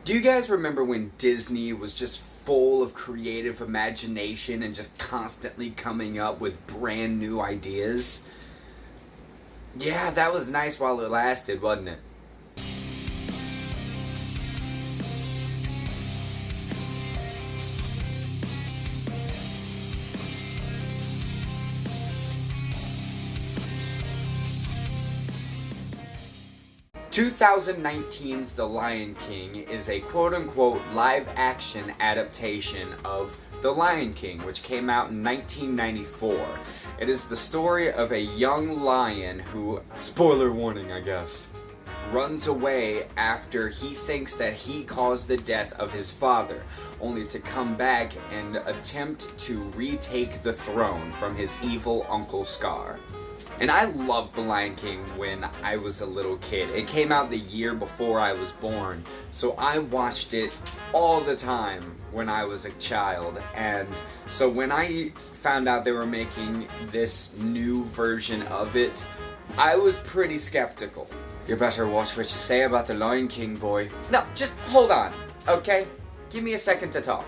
Do you guys remember when Disney was just full of creative imagination and just constantly coming up with brand new ideas? Yeah, that was nice while it lasted, wasn't it? (2019's) The Lion King is a quote-unquote live-action adaptation of The Lion King, which came out in 1994. It is the story of a young lion who, spoiler warning I guess, runs away after he thinks that he caused the death of his father, only to come back and attempt to retake the throne from his evil Uncle Scar. And I loved The Lion King when I was a little kid. It came out the year before I was born, so I watched it all the time when I was a child. And so when I found out they were making this new version of it, I was pretty skeptical. You better watch what you say about The Lion King, boy. No, just hold on, okay? Give me a second to talk.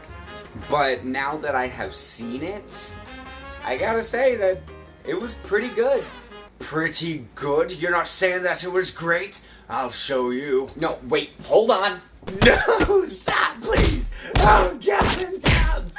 But now that I have seen it, I gotta say that it was pretty good. Pretty good? You're not saying that it was great? I'll show you. No, wait, hold on. No, stop, please. Oh, God.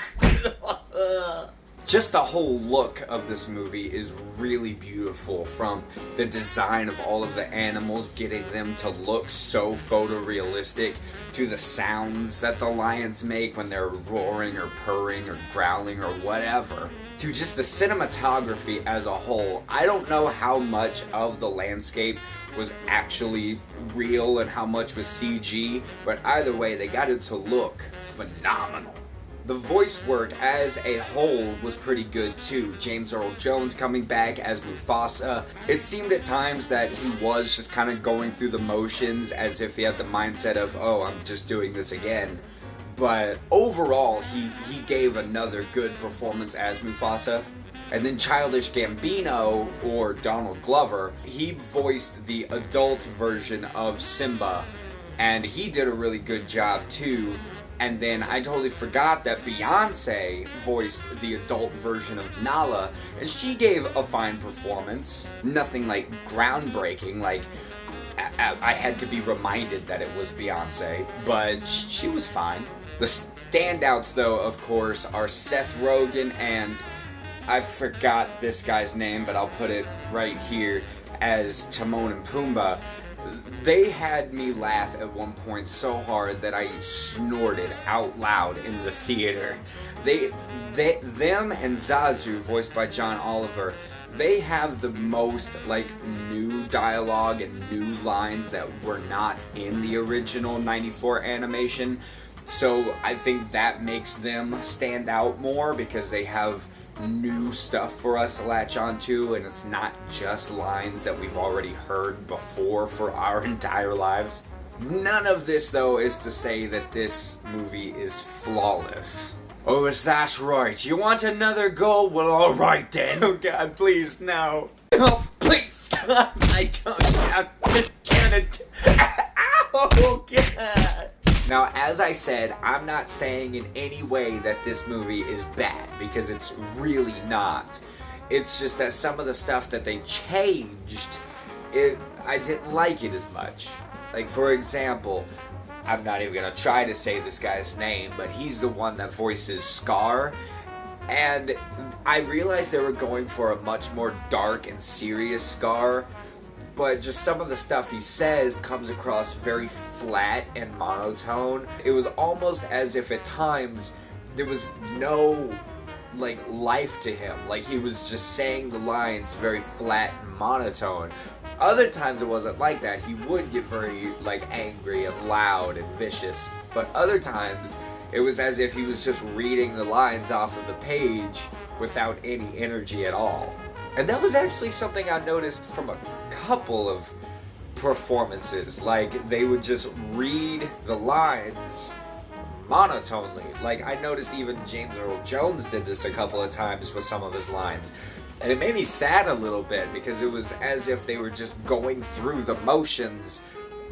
Just the whole look of this movie is really beautiful, from the design of all of the animals, getting them to look so photorealistic, to the sounds that the lions make when they're roaring or purring or growling or whatever, to just the cinematography as a whole. I don't know how much of the landscape was actually real and how much was CG, but either way, they got it to look phenomenal. The voice work as a whole was pretty good too. James Earl Jones coming back as Mufasa. It seemed at times that he was just kind of going through the motions as if he had the mindset of, oh, I'm just doing this again. But overall, he gave another good performance as Mufasa. And then Childish Gambino, or Donald Glover, he voiced the adult version of Simba, and he did a really good job too. And then I totally forgot that Beyonce voiced the adult version of Nala, and she gave a fine performance. Nothing like groundbreaking, like I had to be reminded that it was Beyonce, but she was fine. The standouts though, of course, are Seth Rogen and, I forgot this guy's name, but I'll put it right here, as Timon and Pumbaa. They had me laugh at one point so hard that I snorted out loud in the theater. Them and Zazu, voiced by John Oliver, they have the most new dialogue and new lines that were not in the original 94 animation. So I think that makes them stand out more because they have new stuff for us to latch onto, and it's not just lines that we've already heard before for our entire lives. None of this though is to say that this movie is flawless. Oh, is that right? You want another go? Well, alright then. Oh God, please, no. Oh, please. I don't have to get it. Oh God. Now, as I said, I'm not saying in any way that this movie is bad, because it's really not. It's just that some of the stuff that they changed, I didn't like it as much. Like, for example, I'm not even gonna try to say this guy's name, but he's the one that voices Scar. And I realized they were going for a much more dark and serious Scar, but just some of the stuff he says comes across very flat and monotone. It was almost as if at times there was no life to him. Like, he was just saying the lines very flat and monotone. Other times it wasn't like that. He would get very angry and loud and vicious, but other times it was as if he was just reading the lines off of the page without any energy at all. And that was actually something I noticed from a couple of performances. Like, they would just read the lines monotonely. Like, I noticed even James Earl Jones did this a couple of times with some of his lines. And it made me sad a little bit, because it was as if they were just going through the motions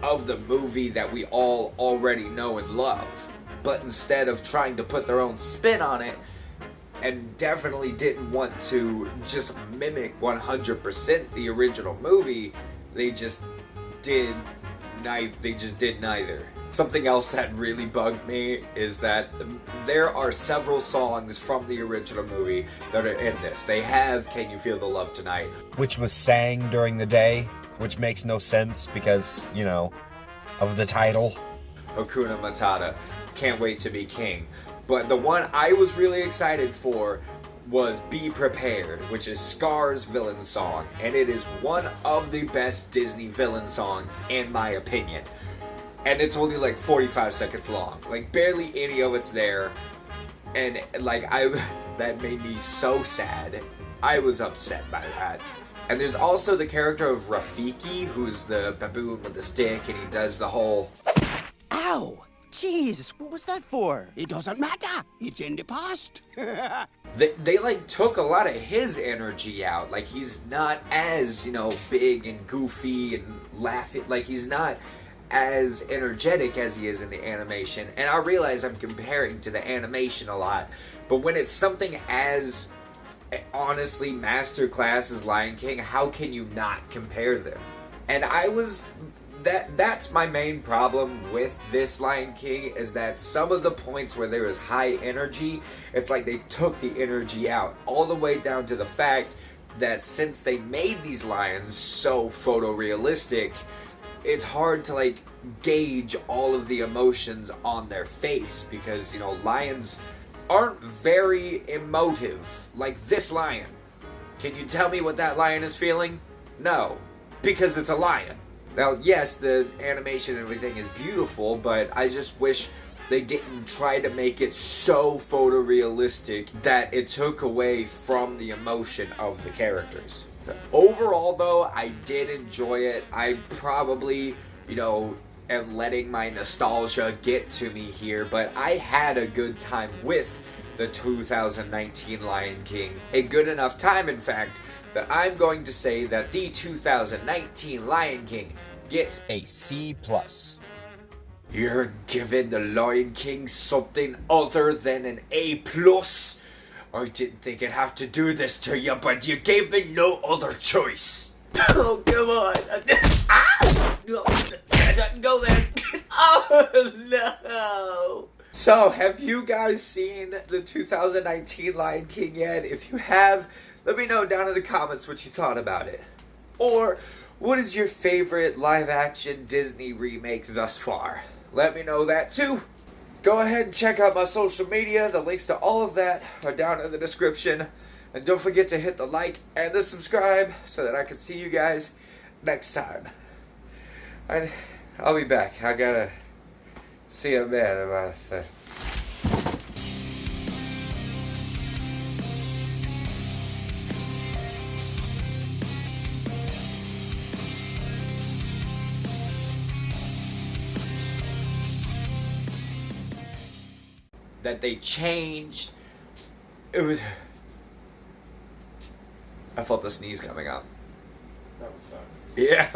of the movie that we all already know and love. But instead of trying to put their own spin on it, and definitely didn't want to just mimic 100% the original movie, they just did neither. Something else that really bugged me is that there are several songs from the original movie that are in this. They have Can You Feel the Love Tonight, which was sang during the day, which makes no sense because, you know, of the title. Hakuna Matata, Can't Wait to Be King. But the one I was really excited for was Be Prepared, which is Scar's villain song, and it is one of the best Disney villain songs in my opinion. And it's only like 45 seconds long. Like barely any of it's there. And like that made me so sad. I was upset by that. And there's also the character of Rafiki, who's the baboon with the stick, and he does the whole Ow! Jeez, what was that for? It doesn't matter. It's in the past. They like took a lot of his energy out. Like he's not as, you know, big and goofy and laughing. Like he's not as energetic as he is in the animation. And I realize I'm comparing to the animation a lot, but when it's something as honestly masterclass as Lion King, how can you not compare them? And that's my main problem with this Lion King, is that some of the points where there is high energy, it's like they took the energy out, all the way down to the fact that since they made these lions so photorealistic, it's hard to like gauge all of the emotions on their face, because, you know, lions aren't very emotive like this lion. Can you tell me what that lion is feeling? No, because it's a lion. Now, yes, the animation and everything is beautiful, but I just wish they didn't try to make it so photorealistic that it took away from the emotion of the characters. Overall, though, I did enjoy it. I probably, you know, am letting my nostalgia get to me here, but I had a good time with the 2019 Lion King. A good enough time, in fact, that I'm going to say that the 2019 Lion King gets a C+. You're giving the Lion King something other than an A+. I didn't think I'd have to do this to you, but you gave me no other choice. Oh, come on. Go there. Oh, no. So, have you guys seen the 2019 Lion King yet? If you have, let me know down in the comments what you thought about it. Or, what is your favorite live-action Disney remake thus far? Let me know that too. Go ahead and check out my social media. The links to all of that are down in the description. And don't forget to hit the like and the subscribe so that I can see you guys next time. I'll be back. I gotta see a man about that. That they changed. It was... I felt the sneeze coming up. That would suck. Yeah.